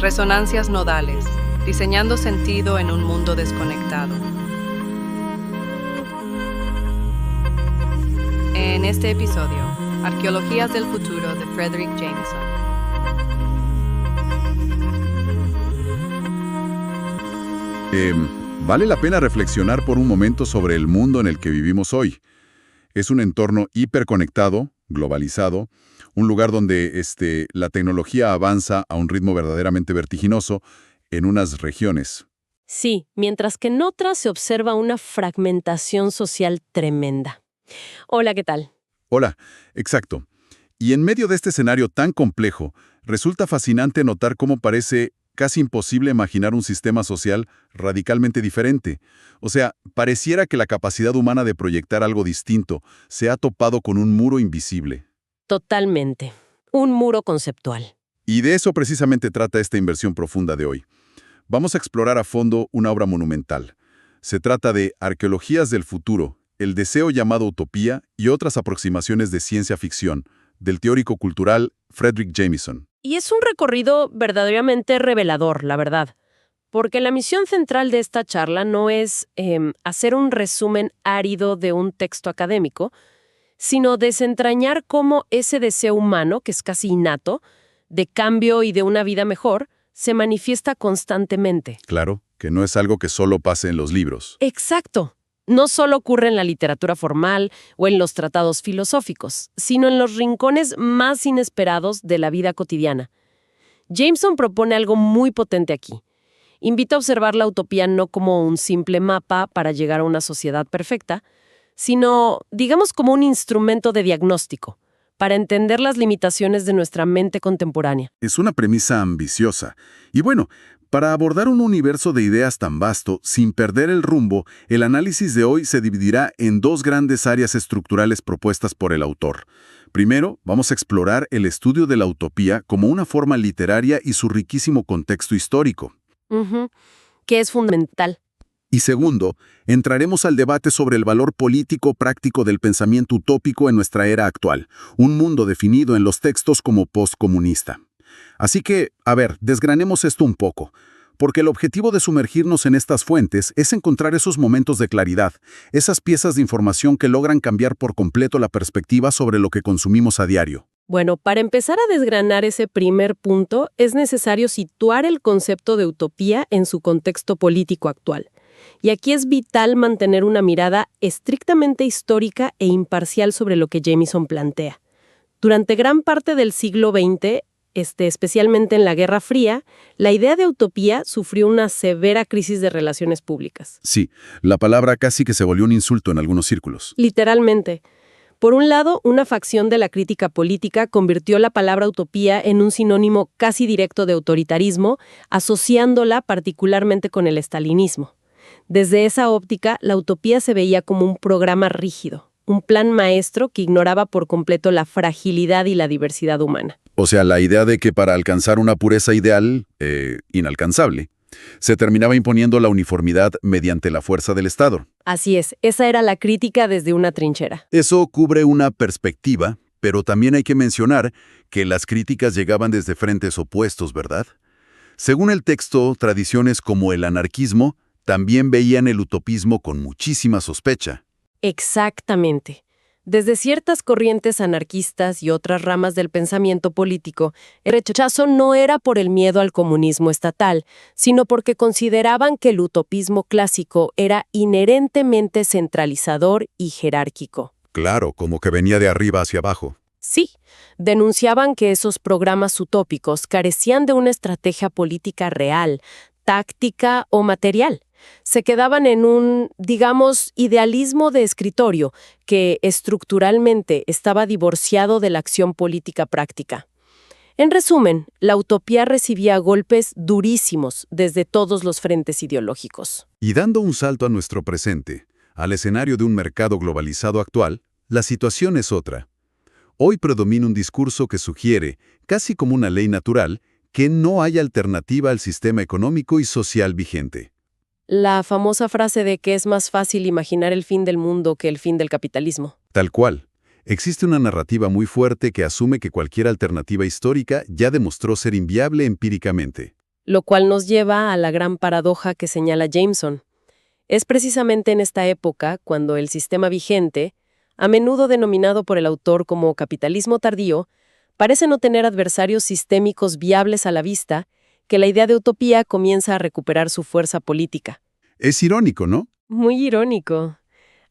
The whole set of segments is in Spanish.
Resonancias nodales, diseñando sentido en un mundo desconectado. En este episodio, Arqueologías del futuro de Fredric Jameson. Vale la pena reflexionar por un momento sobre el mundo en el que vivimos hoy. Es un entorno hiperconectado, globalizado, un lugar donde la tecnología avanza a un ritmo verdaderamente vertiginoso en unas regiones. Sí, mientras que en otras se observa una fragmentación social tremenda. Hola, ¿qué tal? Hola, exacto. Y en medio de este escenario tan complejo, resulta fascinante notar cómo parece casi imposible imaginar un sistema social radicalmente diferente. O sea, pareciera que la capacidad humana de proyectar algo distinto se ha topado con un muro invisible. Totalmente. Un muro conceptual. Y de eso precisamente trata esta inversión profunda de hoy. Vamos a explorar a fondo una obra monumental. Se trata de Arqueologías del futuro, el deseo llamado utopía y otras aproximaciones de ciencia ficción, del teórico cultural Fredric Jameson. Y es un recorrido verdaderamente revelador, la verdad. Porque la misión central de esta charla no es hacer un resumen árido de un texto académico, sino desentrañar cómo ese deseo humano, que es casi innato, de cambio y de una vida mejor, se manifiesta constantemente. Claro, que no es algo que solo pase en los libros. Exacto. No solo ocurre en la literatura formal o en los tratados filosóficos, sino en los rincones más inesperados de la vida cotidiana. Jameson propone algo muy potente aquí. Invita a observar la utopía no como un simple mapa para llegar a una sociedad perfecta, sino, digamos, como un instrumento de diagnóstico, para entender las limitaciones de nuestra mente contemporánea. Es una premisa ambiciosa. Y bueno, para abordar un universo de ideas tan vasto, sin perder el rumbo, el análisis de hoy se dividirá en dos grandes áreas estructurales propuestas por el autor. Primero, vamos a explorar el estudio de la utopía como una forma literaria y su riquísimo contexto histórico. Que es fundamental. Y segundo, entraremos al debate sobre el valor político práctico del pensamiento utópico en nuestra era actual, un mundo definido en los textos como postcomunista. Así que, desgranemos esto un poco, porque el objetivo de sumergirnos en estas fuentes es encontrar esos momentos de claridad, esas piezas de información que logran cambiar por completo la perspectiva sobre lo que consumimos a diario. Bueno, para empezar a desgranar ese primer punto, es necesario situar el concepto de utopía en su contexto político actual. Y aquí es vital mantener una mirada estrictamente histórica e imparcial sobre lo que Jameson plantea. Durante gran parte del siglo XX, especialmente en la Guerra Fría, la idea de utopía sufrió una severa crisis de relaciones públicas. Sí, la palabra casi que se volvió un insulto en algunos círculos. Literalmente. Por un lado, una facción de la crítica política convirtió la palabra utopía en un sinónimo casi directo de autoritarismo, asociándola particularmente con el estalinismo. Desde esa óptica, la utopía se veía como un programa rígido, un plan maestro que ignoraba por completo la fragilidad y la diversidad humana. O sea, la idea de que para alcanzar una pureza ideal, inalcanzable, se terminaba imponiendo la uniformidad mediante la fuerza del Estado. Así es, esa era la crítica desde una trinchera. Eso cubre una perspectiva, pero también hay que mencionar que las críticas llegaban desde frentes opuestos, ¿verdad? Según el texto, tradiciones como el anarquismo también veían el utopismo con muchísima sospecha. Exactamente. Desde ciertas corrientes anarquistas y otras ramas del pensamiento político, el rechazo no era por el miedo al comunismo estatal, sino porque consideraban que el utopismo clásico era inherentemente centralizador y jerárquico. Claro, como que venía de arriba hacia abajo. Sí, denunciaban que esos programas utópicos carecían de una estrategia política real, táctica o material. Se quedaban en un, digamos, idealismo de escritorio que estructuralmente estaba divorciado de la acción política práctica. En resumen, la utopía recibía golpes durísimos desde todos los frentes ideológicos. Y dando un salto a nuestro presente, al escenario de un mercado globalizado actual, la situación es otra. Hoy predomina un discurso que sugiere, casi como una ley natural, que no hay alternativa al sistema económico y social vigente. La famosa frase de que es más fácil imaginar el fin del mundo que el fin del capitalismo. Tal cual. Existe una narrativa muy fuerte que asume que cualquier alternativa histórica ya demostró ser inviable empíricamente. lo cual nos lleva a la gran paradoja que señala Jameson. Es precisamente en esta época cuando el sistema vigente, a menudo denominado por el autor como capitalismo tardío, parece no tener adversarios sistémicos viables a la vista, que la idea de utopía comienza a recuperar su fuerza política. Es irónico, ¿no? Muy irónico.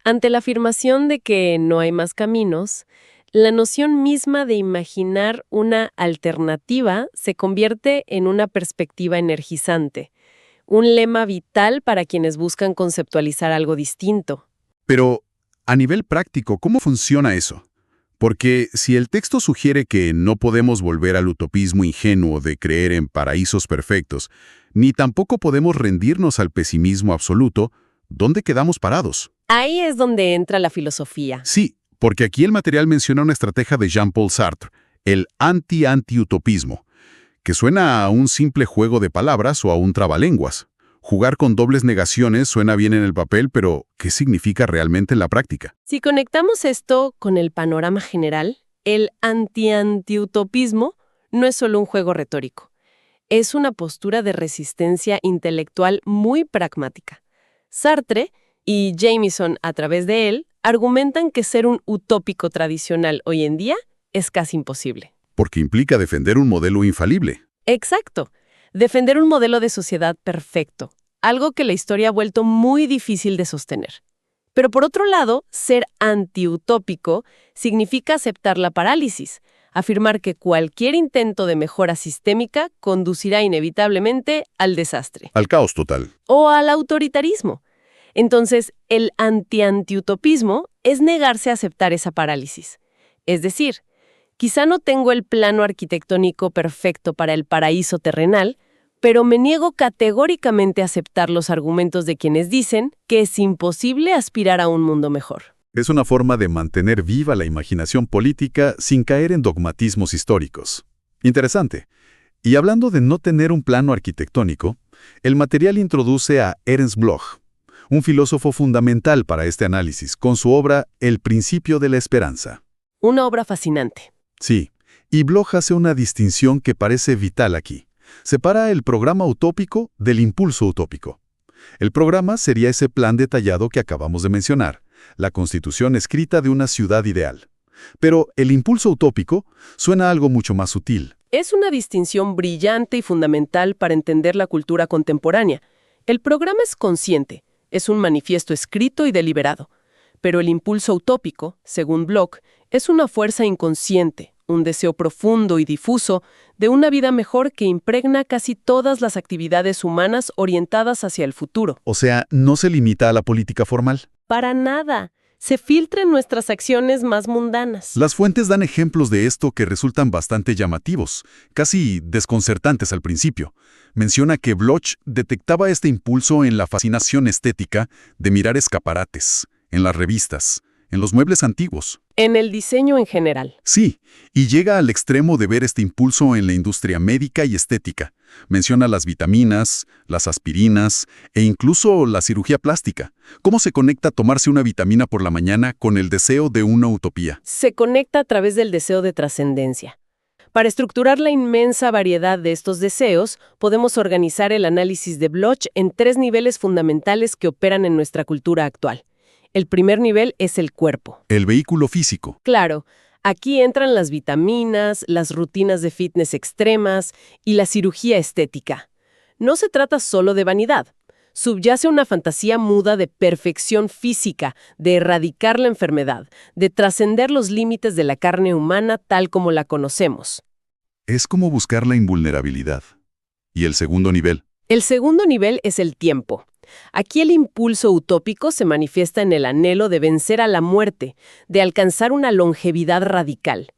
Ante la afirmación de que no hay más caminos, la noción misma de imaginar una alternativa se convierte en una perspectiva energizante, un lema vital para quienes buscan conceptualizar algo distinto. Pero, a nivel práctico, ¿cómo funciona eso? Porque si el texto sugiere que no podemos volver al utopismo ingenuo de creer en paraísos perfectos, ni tampoco podemos rendirnos al pesimismo absoluto, ¿dónde quedamos parados? Ahí es donde entra la filosofía. Sí, porque aquí el material menciona una estrategia de Jean-Paul Sartre, el anti-anti-utopismo, que suena a un simple juego de palabras o a un trabalenguas. Jugar con dobles negaciones suena bien en el papel, pero ¿qué significa realmente en la práctica? Si conectamos esto con el panorama general, el anti-anti-utopismo no es solo un juego retórico. Es una postura de resistencia intelectual muy pragmática. Sartre y Jameson, a través de él, argumentan que ser un utópico tradicional hoy en día es casi imposible. Porque implica defender un modelo infalible. Exacto. Defender un modelo de sociedad perfecto, algo que la historia ha vuelto muy difícil de sostener. Pero por otro lado, ser antiutópico significa aceptar la parálisis, afirmar que cualquier intento de mejora sistémica conducirá inevitablemente al desastre. Al caos total. O al autoritarismo. Entonces, el anti-antiutopismo es negarse a aceptar esa parálisis. Es decir, quizá no tengo el plano arquitectónico perfecto para el paraíso terrenal, pero me niego categóricamente a aceptar los argumentos de quienes dicen que es imposible aspirar a un mundo mejor. Es una forma de mantener viva la imaginación política sin caer en dogmatismos históricos. Interesante. Y hablando de no tener un plano arquitectónico, el material introduce a Ernst Bloch, un filósofo fundamental para este análisis, con su obra El principio de la esperanza. Una obra fascinante. Sí, y Bloch hace una distinción que parece vital aquí. Separa el programa utópico del impulso utópico. El programa sería ese plan detallado que acabamos de mencionar, la constitución escrita de una ciudad ideal. Pero el impulso utópico suena a algo mucho más sutil. Es una distinción brillante y fundamental para entender la cultura contemporánea. El programa es consciente, es un manifiesto escrito y deliberado. Pero el impulso utópico, según Bloch, es una fuerza inconsciente, un deseo profundo y difuso de una vida mejor que impregna casi todas las actividades humanas orientadas hacia el futuro. O sea, no se limita a la política formal. Para nada. Se filtra en nuestras acciones más mundanas. Las fuentes dan ejemplos de esto que resultan bastante llamativos, casi desconcertantes al principio. Menciona que Bloch detectaba este impulso en la fascinación estética de mirar escaparates, en las revistas, en los muebles antiguos. En el diseño en general. Sí, y llega al extremo de ver este impulso en la industria médica y estética. Menciona las vitaminas, las aspirinas e incluso la cirugía plástica. ¿Cómo se conecta tomarse una vitamina por la mañana con el deseo de una utopía? Se conecta a través del deseo de trascendencia. Para estructurar la inmensa variedad de estos deseos, podemos organizar el análisis de Bloch en 3 niveles fundamentales que operan en nuestra cultura actual. El primer nivel es el cuerpo. El vehículo físico. Claro, aquí entran las vitaminas, las rutinas de fitness extremas y la cirugía estética. No se trata solo de vanidad. Subyace una fantasía muda de perfección física, de erradicar la enfermedad, de trascender los límites de la carne humana tal como la conocemos. Es como buscar la invulnerabilidad. ¿Y el segundo nivel? El segundo nivel es el tiempo. Aquí el impulso utópico se manifiesta en el anhelo de vencer a la muerte, de alcanzar una longevidad radical.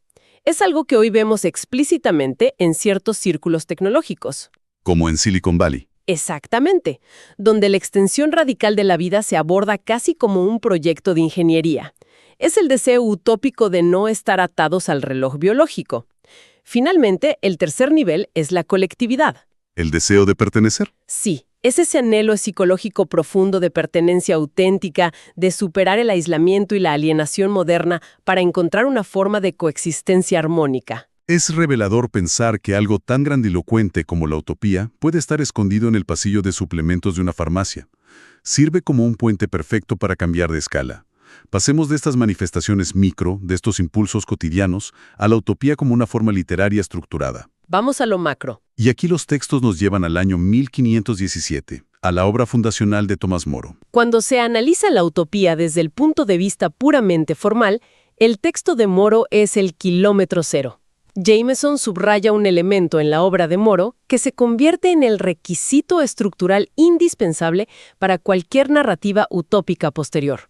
Es algo que hoy vemos explícitamente en ciertos círculos tecnológicos. Como en Silicon Valley. Exactamente, donde la extensión radical de la vida se aborda casi como un proyecto de ingeniería. Es el deseo utópico de no estar atados al reloj biológico. Finalmente, el tercer nivel es la colectividad. ¿El deseo de pertenecer? Sí. Es ese anhelo psicológico profundo de pertenencia auténtica, de superar el aislamiento y la alienación moderna para encontrar una forma de coexistencia armónica. Es revelador pensar que algo tan grandilocuente como la utopía puede estar escondido en el pasillo de suplementos de una farmacia. Sirve como un puente perfecto para cambiar de escala. Pasemos de estas manifestaciones micro, de estos impulsos cotidianos, a la utopía como una forma literaria estructurada. Vamos a lo macro. Y aquí los textos nos llevan al año 1517, a la obra fundacional de Tomás Moro. Cuando se analiza la utopía desde el punto de vista puramente formal, el texto de Moro es el kilómetro cero. Jameson subraya un elemento en la obra de Moro que se convierte en el requisito estructural indispensable para cualquier narrativa utópica posterior: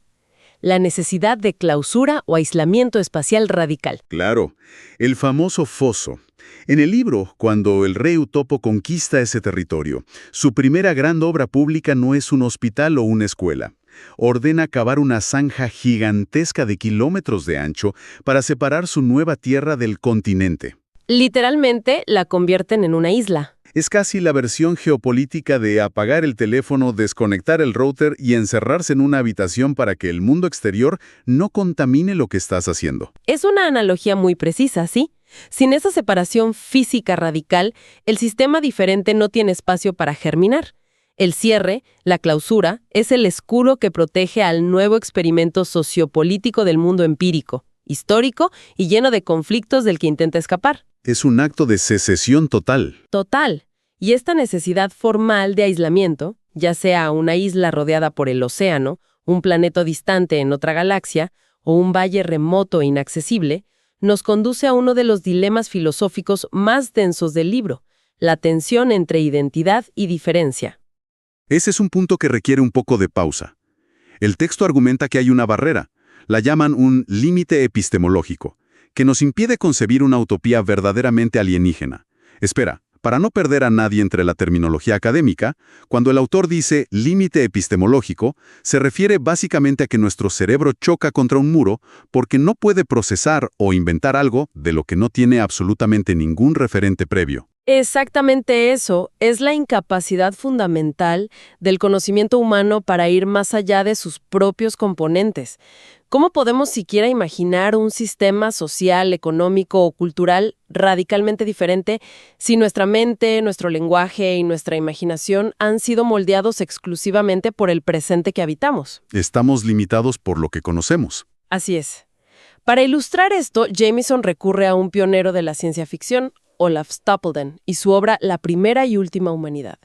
la necesidad de clausura o aislamiento espacial radical. Claro, el famoso foso. En el libro, cuando el rey utopo conquista ese territorio, su primera gran obra pública no es un hospital o una escuela. Ordena cavar una zanja gigantesca de kilómetros de ancho para separar su nueva tierra del continente. Literalmente la convierten en una isla. Es casi la versión geopolítica de apagar el teléfono, desconectar el router y encerrarse en una habitación para que el mundo exterior no contamine lo que estás haciendo. Es una analogía muy precisa, ¿sí? Sin esa separación física radical, el sistema diferente no tiene espacio para germinar. El cierre, la clausura, es el escudo que protege al nuevo experimento sociopolítico del mundo empírico, histórico y lleno de conflictos del que intenta escapar. Es un acto de secesión total. Total. Y esta necesidad formal de aislamiento, ya sea una isla rodeada por el océano, un planeta distante en otra galaxia o un valle remoto e inaccesible, nos conduce a uno de los dilemas filosóficos más densos del libro: la tensión entre identidad y diferencia. Ese es un punto que requiere un poco de pausa. El texto argumenta que hay una barrera, la llaman un límite epistemológico, que nos impide concebir una utopía verdaderamente alienígena. Espera, para no perder a nadie entre la terminología académica, cuando el autor dice límite epistemológico, se refiere básicamente a que nuestro cerebro choca contra un muro porque no puede procesar o inventar algo de lo que no tiene absolutamente ningún referente previo. Exactamente eso, es la incapacidad fundamental del conocimiento humano para ir más allá de sus propios componentes. ¿Cómo podemos siquiera imaginar un sistema social, económico o cultural radicalmente diferente si nuestra mente, nuestro lenguaje y nuestra imaginación han sido moldeados exclusivamente por el presente que habitamos? Estamos limitados por lo que conocemos. Así es. Para ilustrar esto, Jameson recurre a un pionero de la ciencia ficción, Olaf Stapledon, y su obra La primera y última humanidad.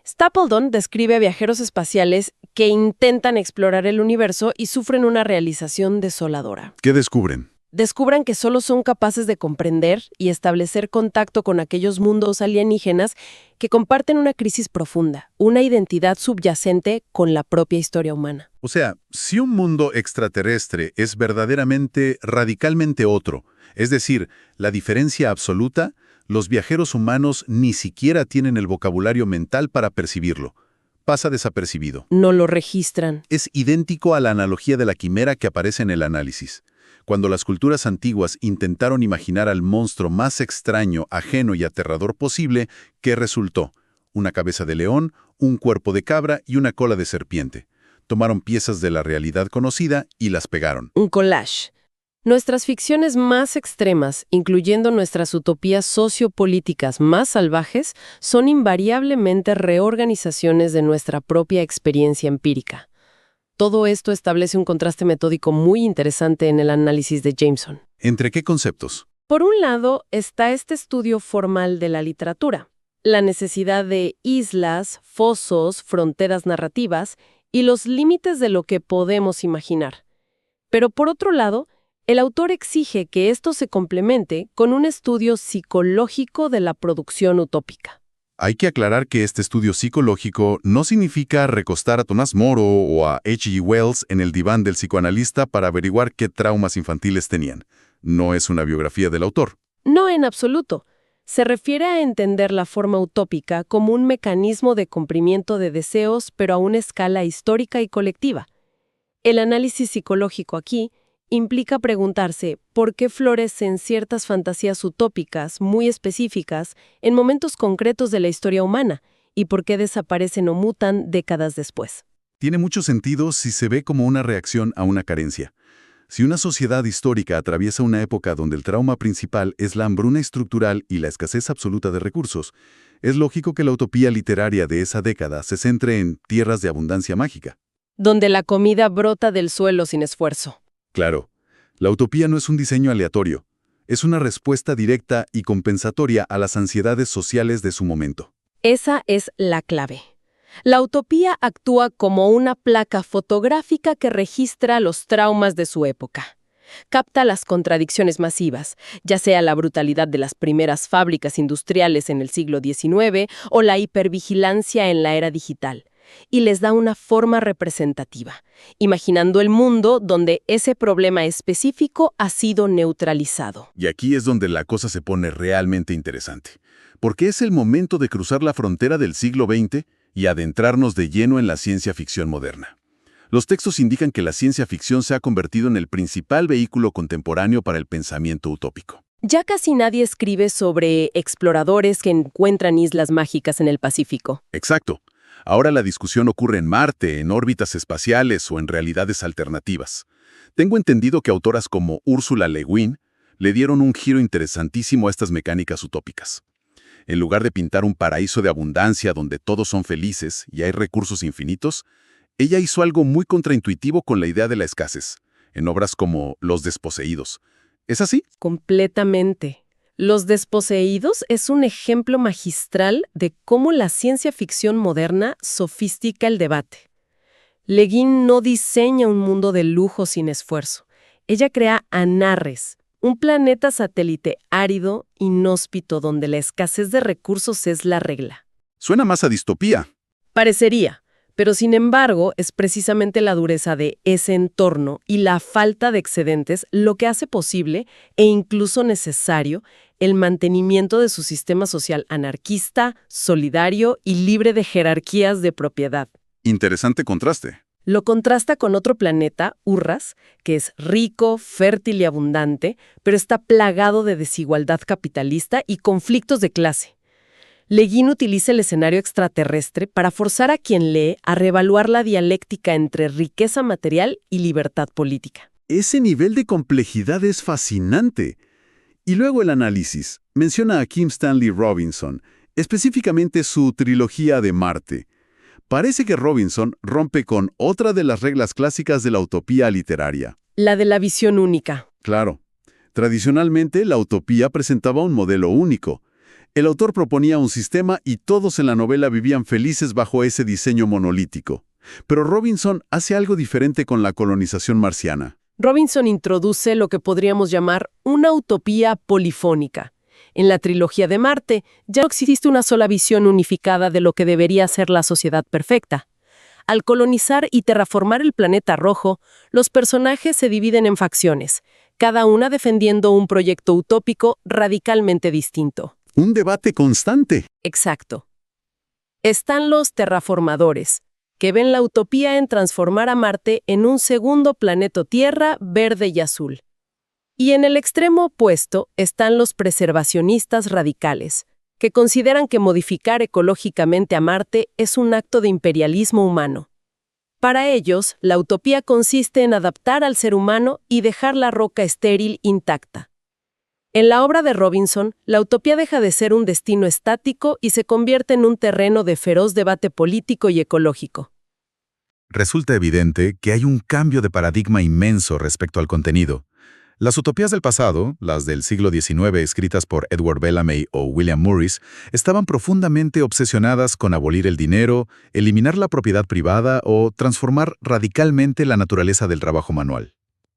Stapledon describe a viajeros espaciales que intentan explorar el universo y sufren una realización desoladora. ¿Qué descubren? Descubran que solo son capaces de comprender y establecer contacto con aquellos mundos alienígenas que comparten una crisis profunda, una identidad subyacente con la propia historia humana. O sea, si un mundo extraterrestre es verdaderamente, radicalmente otro, es decir, la diferencia absoluta, los viajeros humanos ni siquiera tienen el vocabulario mental para percibirlo. Pasa desapercibido. No lo registran. Es idéntico a la analogía de la quimera que aparece en el análisis. Cuando las culturas antiguas intentaron imaginar al monstruo más extraño, ajeno y aterrador posible, ¿qué resultó? Una cabeza de león, un cuerpo de cabra y una cola de serpiente. Tomaron piezas de la realidad conocida y las pegaron. Un collage. Nuestras ficciones más extremas, incluyendo nuestras utopías sociopolíticas más salvajes, son invariablemente reorganizaciones de nuestra propia experiencia empírica. Todo esto establece un contraste metódico muy interesante en el análisis de Jameson. ¿Entre qué conceptos? Por un lado, está este estudio formal de la literatura, la necesidad de islas, fosos, fronteras narrativas y los límites de lo que podemos imaginar. Pero por otro lado, el autor exige que esto se complemente con un estudio psicológico de la producción utópica. Hay que aclarar que este estudio psicológico no significa recostar a Tomás Moro o a H.G. Wells en el diván del psicoanalista para averiguar qué traumas infantiles tenían. No es una biografía del autor. No en absoluto. Se refiere a entender la forma utópica como un mecanismo de cumplimiento de deseos, pero a una escala histórica y colectiva. El análisis psicológico aquí implica preguntarse por qué florecen ciertas fantasías utópicas muy específicas en momentos concretos de la historia humana y por qué desaparecen o mutan décadas después. Tiene mucho sentido si se ve como una reacción a una carencia. Si una sociedad histórica atraviesa una época donde el trauma principal es la hambruna estructural y la escasez absoluta de recursos, es lógico que la utopía literaria de esa década se centre en tierras de abundancia mágica. Donde la comida brota del suelo sin esfuerzo. Claro, la utopía no es un diseño aleatorio, es una respuesta directa y compensatoria a las ansiedades sociales de su momento. Esa es la clave. La utopía actúa como una placa fotográfica que registra los traumas de su época. Capta las contradicciones masivas, ya sea la brutalidad de las primeras fábricas industriales en el siglo XIX o la hipervigilancia en la era digital, y les da una forma representativa, imaginando el mundo donde ese problema específico ha sido neutralizado. Y aquí es donde la cosa se pone realmente interesante, porque es el momento de cruzar la frontera del siglo XX y adentrarnos de lleno en la ciencia ficción moderna. Los textos indican que la ciencia ficción se ha convertido en el principal vehículo contemporáneo para el pensamiento utópico. Ya casi nadie escribe sobre exploradores que encuentran islas mágicas en el Pacífico. Exacto. Ahora la discusión ocurre en Marte, en órbitas espaciales o en realidades alternativas. Tengo entendido que autoras como Ursula Le Guin le dieron un giro interesantísimo a estas mecánicas utópicas. En lugar de pintar un paraíso de abundancia donde todos son felices y hay recursos infinitos, ella hizo algo muy contraintuitivo con la idea de la escasez, en obras como Los desposeídos. ¿Es así? Completamente. Los desposeídos es un ejemplo magistral de cómo la ciencia ficción moderna sofistica el debate. Le Guin no diseña un mundo de lujo sin esfuerzo. Ella crea Anarres, un planeta satélite árido, inhóspito, donde la escasez de recursos es la regla. Suena más a distopía. Parecería, pero sin embargo es precisamente la dureza de ese entorno y la falta de excedentes lo que hace posible e incluso necesario el mantenimiento de su sistema social anarquista, solidario y libre de jerarquías de propiedad. Interesante contraste. Lo contrasta con otro planeta, Urras, que es rico, fértil y abundante, pero está plagado de desigualdad capitalista y conflictos de clase. Le Guin utiliza el escenario extraterrestre para forzar a quien lee a reevaluar la dialéctica entre riqueza material y libertad política. Ese nivel de complejidad es fascinante. Y luego el análisis. Menciona a Kim Stanley Robinson, específicamente su trilogía de Marte. Parece que Robinson rompe con otra de las reglas clásicas de la utopía literaria. La de la visión única. Claro. Tradicionalmente, la utopía presentaba un modelo único. El autor proponía un sistema y todos en la novela vivían felices bajo ese diseño monolítico. Pero Robinson hace algo diferente con la colonización marciana. Robinson introduce lo que podríamos llamar una utopía polifónica. En la trilogía de Marte ya no existe una sola visión unificada de lo que debería ser la sociedad perfecta. Al colonizar y terraformar el planeta rojo, los personajes se dividen en facciones, cada una defendiendo un proyecto utópico radicalmente distinto. Un debate constante. Exacto. Están los terraformadores, que ven la utopía en transformar a Marte en un segundo planeta Tierra verde y azul. Y en el extremo opuesto están los preservacionistas radicales, que consideran que modificar ecológicamente a Marte es un acto de imperialismo humano. Para ellos, la utopía consiste en adaptar al ser humano y dejar la roca estéril intacta. En la obra de Robinson, la utopía deja de ser un destino estático y se convierte en un terreno de feroz debate político y ecológico. Resulta evidente que hay un cambio de paradigma inmenso respecto al contenido. Las utopías del pasado, las del siglo XIX escritas por Edward Bellamy o William Morris, estaban profundamente obsesionadas con abolir el dinero, eliminar la propiedad privada o transformar radicalmente la naturaleza del trabajo manual.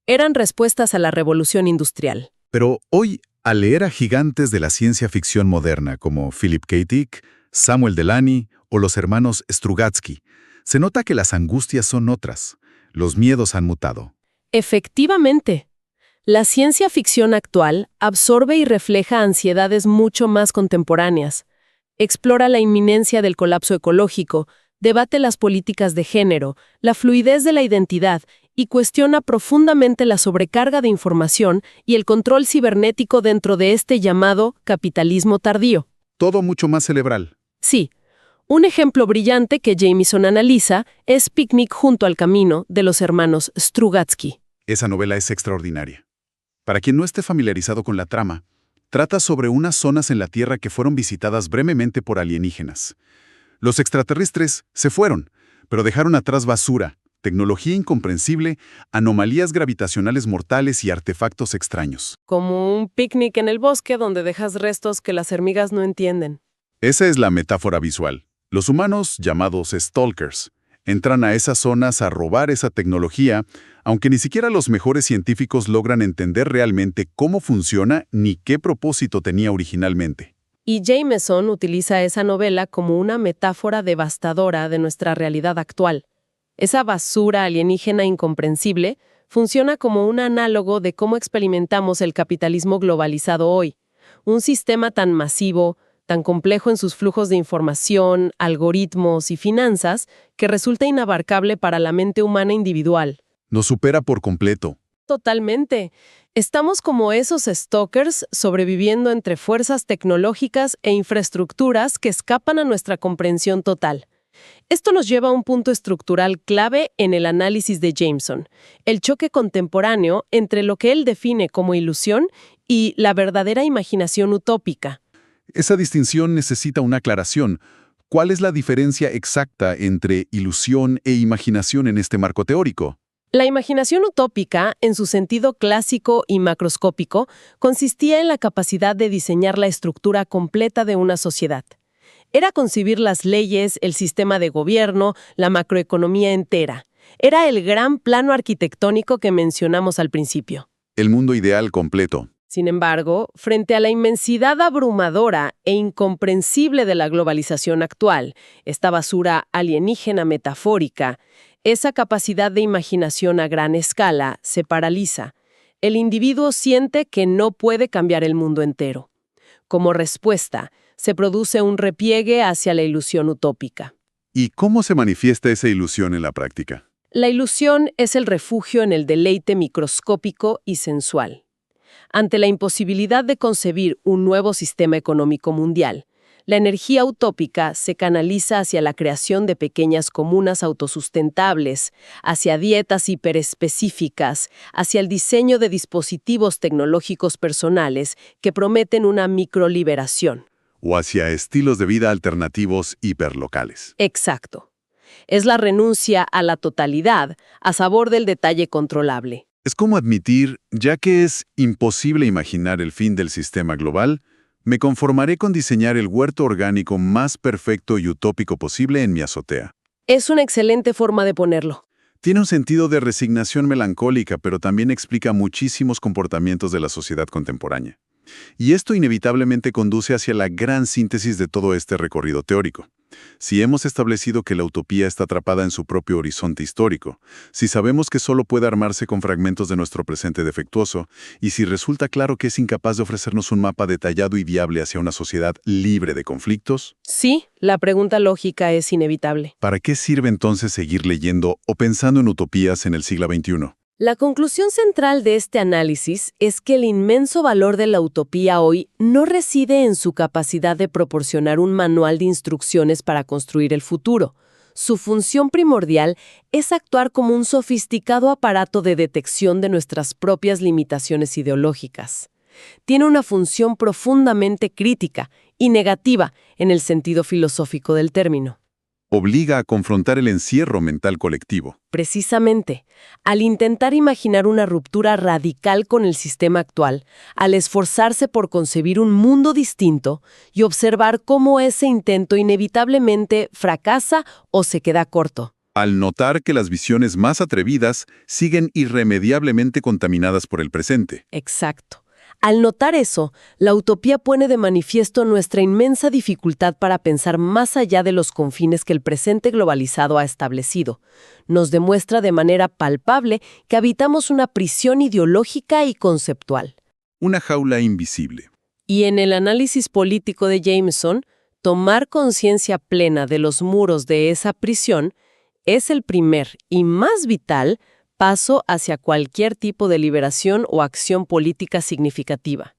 Eran respuestas a la revolución industrial. Pero hoy, al leer a gigantes de la ciencia ficción moderna como Philip K. Dick, Samuel Delany o los hermanos Strugatsky, se nota que las angustias son otras. Los miedos han mutado. Efectivamente. La ciencia ficción actual absorbe y refleja ansiedades mucho más contemporáneas. Explora la inminencia del colapso ecológico, debate las políticas de género, la fluidez de la identidad y cuestiona profundamente la sobrecarga de información y el control cibernético dentro de este llamado capitalismo tardío. Todo mucho más cerebral. Sí. Un ejemplo brillante que Jameson analiza es Picnic junto al camino de los hermanos Strugatsky. Esa novela es extraordinaria. Para quien no esté familiarizado con la trama, trata sobre unas zonas en la Tierra que fueron visitadas brevemente por alienígenas. Los extraterrestres se fueron, pero dejaron atrás basura, tecnología incomprensible, anomalías gravitacionales mortales y artefactos extraños. Como un picnic en el bosque donde dejas restos que las hormigas no entienden. Esa es la metáfora visual. Los humanos, llamados stalkers, entran a esas zonas a robar esa tecnología, aunque ni siquiera los mejores científicos logran entender realmente cómo funciona ni qué propósito tenía originalmente. Y Jameson utiliza esa novela como una metáfora devastadora de nuestra realidad actual. Esa basura alienígena incomprensible funciona como un análogo de cómo experimentamos el capitalismo globalizado hoy. Un sistema tan masivo, tan complejo en sus flujos de información, algoritmos y finanzas, que resulta inabarcable para la mente humana individual. Nos supera por completo. Totalmente. Estamos como esos stalkers sobreviviendo entre fuerzas tecnológicas e infraestructuras que escapan a nuestra comprensión total. Esto nos lleva a un punto estructural clave en el análisis de Jameson, el choque contemporáneo entre lo que él define como ilusión y la verdadera imaginación utópica. Esa distinción necesita una aclaración. ¿Cuál es la diferencia exacta entre ilusión e imaginación en este marco teórico? La imaginación utópica, en su sentido clásico y macroscópico, consistía en la capacidad de diseñar la estructura completa de una sociedad. Era concebir las leyes, el sistema de gobierno, la macroeconomía entera. Era el gran plano arquitectónico que mencionamos al principio. El mundo ideal completo. Sin embargo, frente a la inmensidad abrumadora e incomprensible de la globalización actual, esta basura alienígena metafórica, esa capacidad de imaginación a gran escala se paraliza. El individuo siente que no puede cambiar el mundo entero. Como respuesta, se produce un repliegue hacia la ilusión utópica. ¿Y cómo se manifiesta esa ilusión en la práctica? La ilusión es el refugio en el deleite microscópico y sensual. Ante la imposibilidad de concebir un nuevo sistema económico mundial, la energía utópica se canaliza hacia la creación de pequeñas comunas autosustentables, hacia dietas hiperespecíficas, hacia el diseño de dispositivos tecnológicos personales que prometen una microliberación. O hacia estilos de vida alternativos hiperlocales. Exacto. Es la renuncia a la totalidad a sabor del detalle controlable. Es como admitir, ya que es imposible imaginar el fin del sistema global, me conformaré con diseñar el huerto orgánico más perfecto y utópico posible en mi azotea. Es una excelente forma de ponerlo. Tiene un sentido de resignación melancólica, pero también explica muchísimos comportamientos de la sociedad contemporánea. Y esto inevitablemente conduce hacia la gran síntesis de todo este recorrido teórico. Si hemos establecido que la utopía está atrapada en su propio horizonte histórico, si sabemos que solo puede armarse con fragmentos de nuestro presente defectuoso, y si resulta claro que es incapaz de ofrecernos un mapa detallado y viable hacia una sociedad libre de conflictos, Sí, la pregunta lógica es inevitable. ¿para qué sirve entonces seguir leyendo o pensando en utopías en el siglo XXI? La conclusión central de este análisis es que el inmenso valor de la utopía hoy no reside en su capacidad de proporcionar un manual de instrucciones para construir el futuro. Su función primordial es actuar como un sofisticado aparato de detección de nuestras propias limitaciones ideológicas. Tiene una función profundamente crítica y negativa en el sentido filosófico del término. Obliga a confrontar el encierro mental colectivo. Precisamente, al intentar imaginar una ruptura radical con el sistema actual, al esforzarse por concebir un mundo distinto y observar cómo ese intento inevitablemente fracasa o se queda corto. Al notar que las visiones más atrevidas siguen irremediablemente contaminadas por el presente. Exacto. Al notar eso, la utopía pone de manifiesto nuestra inmensa dificultad para pensar más allá de los confines que el presente globalizado ha establecido. Nos demuestra de manera palpable que habitamos una prisión ideológica y conceptual. Una jaula invisible. Y en el análisis político de Jameson, tomar conciencia plena de los muros de esa prisión es el primer y más vital paso hacia cualquier tipo de liberación o acción política significativa.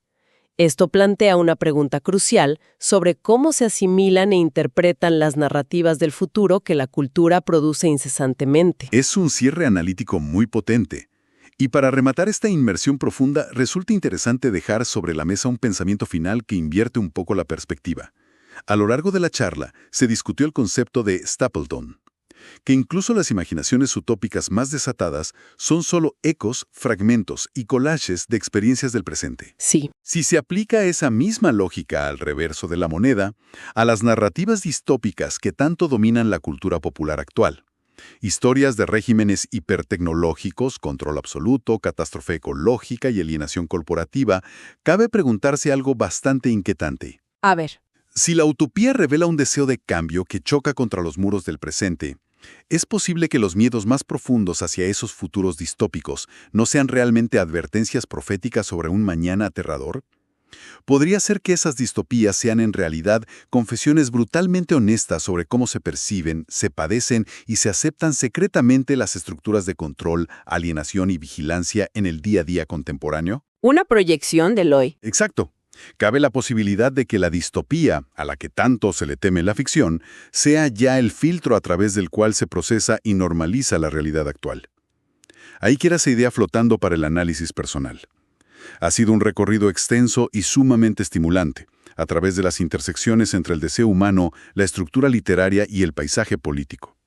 Esto plantea una pregunta crucial sobre cómo se asimilan e interpretan las narrativas del futuro que la cultura produce incesantemente. Es un cierre analítico muy potente. Y para rematar esta inmersión profunda, resulta interesante dejar sobre la mesa un pensamiento final que invierte un poco la perspectiva. A lo largo de la charla, se discutió el concepto de Stapleton, que incluso las imaginaciones utópicas más desatadas son solo ecos, fragmentos y collages de experiencias del presente. Sí. Si se aplica esa misma lógica al reverso de la moneda, a las narrativas distópicas que tanto dominan la cultura popular actual, historias de regímenes hipertecnológicos, control absoluto, catástrofe ecológica y alienación corporativa, cabe preguntarse algo bastante inquietante. A ver. Si la utopía revela un deseo de cambio que choca contra los muros del presente, ¿es posible que los miedos más profundos hacia esos futuros distópicos no sean realmente advertencias proféticas sobre un mañana aterrador? ¿Podría ser que esas distopías sean en realidad confesiones brutalmente honestas sobre cómo se perciben, se padecen y se aceptan secretamente las estructuras de control, alienación y vigilancia en el día a día contemporáneo? Una proyección del hoy. Exacto. Cabe la posibilidad de que la distopía, a la que tanto se le teme en la ficción, sea ya el filtro a través del cual se procesa y normaliza la realidad actual. Ahí queda esa idea flotando para el análisis personal. Ha sido un recorrido extenso y sumamente estimulante, a través de las intersecciones entre el deseo humano, la estructura literaria y el paisaje político.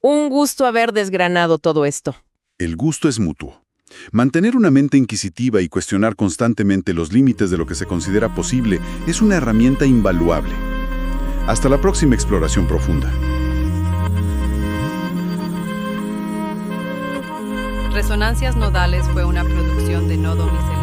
Un gusto haber desgranado todo esto. El gusto es mutuo. Mantener una mente inquisitiva y cuestionar constantemente los límites de lo que se considera posible es una herramienta invaluable. Hasta la próxima exploración profunda. Resonancias Nodales fue una producción de Nodo Misceláneo.